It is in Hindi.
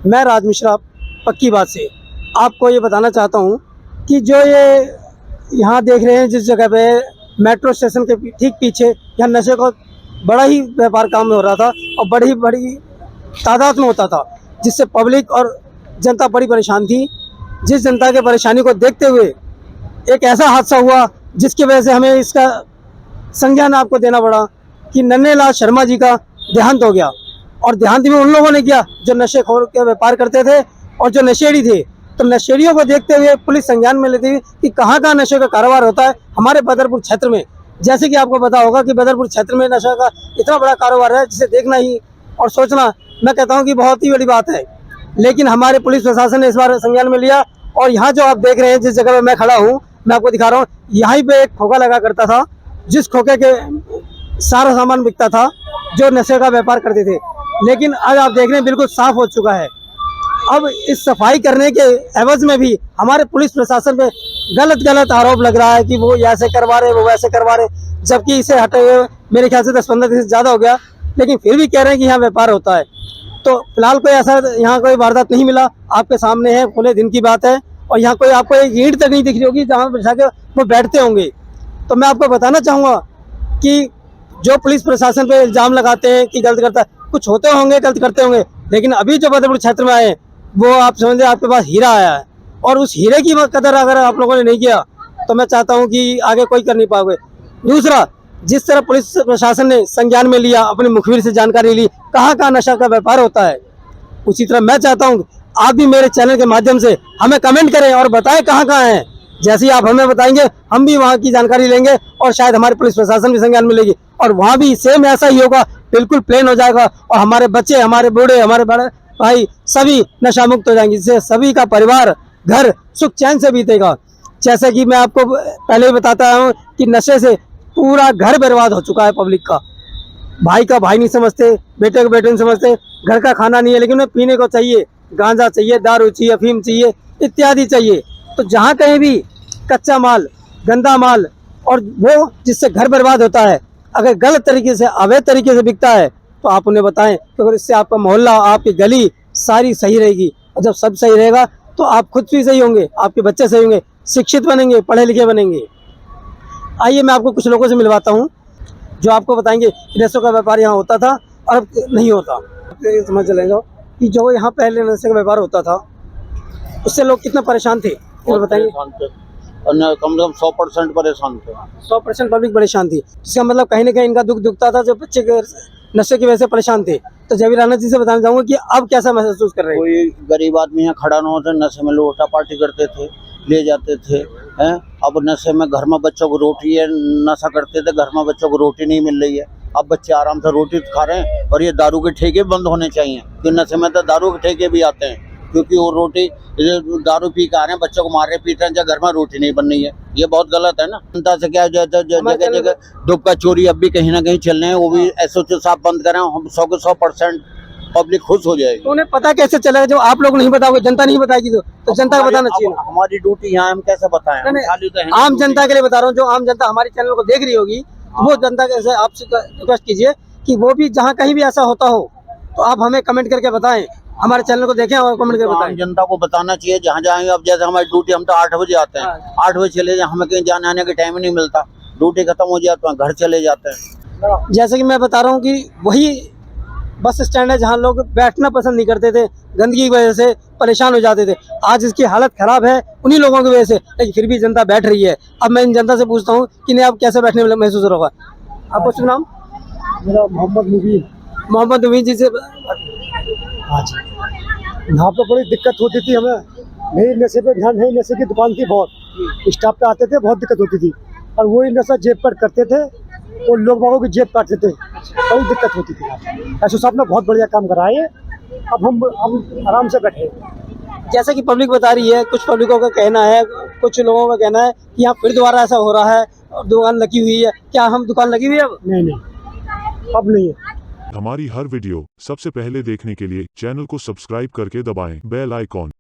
मैं राज मिश्रा पक्की बात से आपको ये बताना चाहता हूँ कि जो ये यहाँ देख रहे हैं जिस जगह पे मेट्रो स्टेशन के ठीक पीछे यहाँ नशे का बड़ा ही व्यापार काम हो रहा था और बड़ी तादाद में होता था, जिससे पब्लिक और जनता बड़ी परेशान थी। जिस जनता के परेशानी को देखते हुए एक ऐसा हादसा हुआ जिसकी वजह से हमें इसका संज्ञान आपको देना पड़ा कि नन्हेलाल शर्मा जी का देहांत हो गया। और देहांत भी उन लोगों ने किया जो नशेखोर के व्यापार करते थे और जो नशेड़ी थे। तो नशेड़ियों को देखते हुए पुलिस संज्ञान में लेती हुई कि कहाँ नशे का कारोबार होता है हमारे बदरपुर क्षेत्र में। जैसे कि आपको पता होगा कि बदरपुर क्षेत्र में नशा का इतना बड़ा कारोबार है जिसे देखना ही और सोचना मैं कहता हूँ कि बहुत ही बड़ी बात है। लेकिन हमारे पुलिस प्रशासन ने इस बार संज्ञान में लिया और यहाँ जो आप देख रहे हैं जिस जगह पे मैं खड़ा हूँ मैं आपको दिखा रहा हूँ, यहीं पे एक खोखा लगा करता था जिस खोखे के सारा सामान बिकता था जो नशे का व्यापार करते थे। लेकिन आज आप देख रहे हैं बिल्कुल साफ हो चुका है। अब इस सफाई करने के एवज में भी हमारे पुलिस प्रशासन पे गलत आरोप लग रहा है कि वो ऐसे करवा रहे वो वैसे करवा रहे, जबकि इसे हटे हुए मेरे ख्याल से 10-15 दिन से ज़्यादा हो गया, लेकिन फिर भी कह रहे हैं कि यहाँ व्यापार होता है। तो फिलहाल कोई ऐसा यहाँ कोई वारदात नहीं मिला, आपके सामने है, खुले दिन की बात है। और यहाँ कोई आपको एक ईंट तक नहीं दिख रही होगी जहाँ बिठा के वो बैठते होंगे। तो मैं आपको बताना चाहूँगा कि जो पुलिस प्रशासन पे इल्ज़ाम लगाते हैं कि गलत करता है, कुछ होते होंगे गलत करते होंगे, लेकिन अभी जो बदरपुर क्षेत्र में आए वो आप समझे आपके पास हीरा आया है और उस हीरे की कदर अगर आप लोगों ने नहीं किया तो मैं चाहता हूँ कि आगे कोई कर नहीं पाओगे। दूसरा, जिस तरह पुलिस प्रशासन ने संज्ञान में लिया, अपने मुखबिर से जानकारी ली कहाँ नशा का व्यापार होता है, उसी तरह मैं चाहता हूँ आप भी मेरे चैनल के माध्यम से हमें कमेंट करें और बताएं कहाँ है। जैसे ही आप हमें बताएंगे हम भी वहाँ की जानकारी लेंगे और शायद हमारे पुलिस प्रशासन भी संज्ञान में लेगी और वहाँ भी सेम ऐसा ही होगा, बिल्कुल प्लेन हो जाएगा और हमारे बच्चे, हमारे बूढ़े, हमारे बड़े भाई सभी नशा मुक्त हो जाएंगे, जिससे सभी का परिवार घर सुख चैन से बीतेगा। जैसे कि मैं आपको पहले ही बताता हूँ कि नशे से पूरा घर बर्बाद हो चुका है पब्लिक का। भाई का भाई नहीं समझते, बेटे को बेटे नहीं समझते, घर का खाना नहीं है लेकिन उन्हें पीने को चाहिए, गांजा चाहिए, दारू चाहिए, अफीम चाहिए, इत्यादि चाहिए। तो जहाँ कहीं भी कच्चा माल, गंदा माल और वो जिससे घर बर्बाद होता है, अगर गलत तरीके से, अवैध तरीके से बिकता है तो आप उन्हें बताएं तो अगर इससे आपका मोहल्ला, आपकी गली सारी सही रहेगी। और जब सब सही रहेगा तो आप खुद भी सही होंगे, आपके बच्चे सही होंगे, शिक्षित बनेंगे, पढ़े लिखे बनेंगे। आइए मैं आपको कुछ लोगों से मिलवाता हूँ जो आपको बताएंगे कि नशे का व्यापार यहाँ होता था और अब नहीं होता। ये समझ चलेगा कि जो यहाँ पहले नशे का व्यापार होता था उससे लोग कितना परेशान थे, ये बताएंगे। कम से कम 100% परेशान थे। 100% पब्लिक परेशान थी, जिसका मतलब कहीं ना कहीं इनका दुख दुखता था जो बच्चे के नशे की वजह से परेशान थे। तो जबीर राणा जी से बताना चाहूँगा कि अब कैसा महसूस कर रहे हैं। कोई गरीब आदमी यहाँ खड़ा ना होता, नशे में लोटा पार्टी करते थे, ले जाते थे हैं। अब नशे में घर में बच्चों को रोटी है, नशा करते थे, घर में बच्चों को रोटी नहीं मिल रही है। अब बच्चे आराम से रोटी खा रहे हैं और ये दारू के ठेके बंद होने चाहिए, क्योंकि नशे में तो दारू के ठेके भी आते हैं, क्योंकि वो रोटी दारू पी के आ रहे हैं, बच्चों को मार रहे पीट रहे हैं, घर में रोटी नहीं बन रही है। ये बहुत गलत है ना। जनता से क्या जगह जगह दुक्का चोरी अब भी कहीं ना कहीं चल रहे हैं, वो भी एसओ साहब बंद करें, हम 100% पब्लिक खुश हो जाएगी। तो उन्हें पता कैसे चलेगा जब आप लोग नहीं बताओगे, जनता नहीं बताएगी तो जनता को बताना चाहिए। हमारी ड्यूटी यहाँ हम कैसे बताएं? आम जनता के लिए बता रहा हूँ, जो आम जनता हमारे चैनल को देख रही होगी वो जनता कैसे आपसे रिक्वेस्ट कीजिए कि वो भी जहाँ कहीं भी ऐसा होता हो तो आप हमें कमेंट करके बताएं, हमारे चैनल को देखें और कमेंट करके बताएं। जनता को बताना चाहिए जहाँ जाएंगे। अब जैसे हमारी ड्यूटी, हम तो 8 बजे आते हैं, 8 बजे चले जाए, हमें कहीं जाने आने का टाइम नहीं मिलता, ड्यूटी खत्म हो जाए तो घर चले जाते हैं। जैसे कि मैं बता रहा हूँ कि वही बस स्टैंड है जहाँ लोग बैठना पसंद नहीं करते थे, गंदगी की वजह से परेशान हो जाते थे। आज इसकी हालत खराब है उन्हीं लोगों की वजह से, लेकिन फिर भी जनता बैठ रही है। अब मैं इन जनता से पूछता हूँ कि नहीं आप कैसे बैठने में महसूस हो रहा होगा। आपका शुभ नाम? मेरा मोहम्मद मुबीन। मोहम्मद मुबीन जी से। हाँ जी, यहाँ पर बड़ी दिक्कत होती थी हमें, नहीं नशे पे ध्यान, नहीं नशे की दुकान थी बहुत, स्टाफ पे आते थे, बहुत दिक्कत होती थी और वही नशा जेब पर करते थे और लोग बागों की जेब काटते थे, बड़ी दिक्कत होती थी। एसओ साहब ने बहुत बढ़िया काम करा है, अब हम आराम से बैठे। जैसा कि पब्लिक बता रही है, कुछ पब्लिकों का कहना है, कुछ लोगों का कहना है कि यहाँ फिर दोबारा ऐसा हो रहा है और दुकान लगी हुई है। क्या हम दुकान लगी हुई है अब? नहीं, अब नहीं है। हमारी हर वीडियो सबसे पहले देखने के लिए चैनल को सब्सक्राइब करके दबाएं बेल आइकॉन।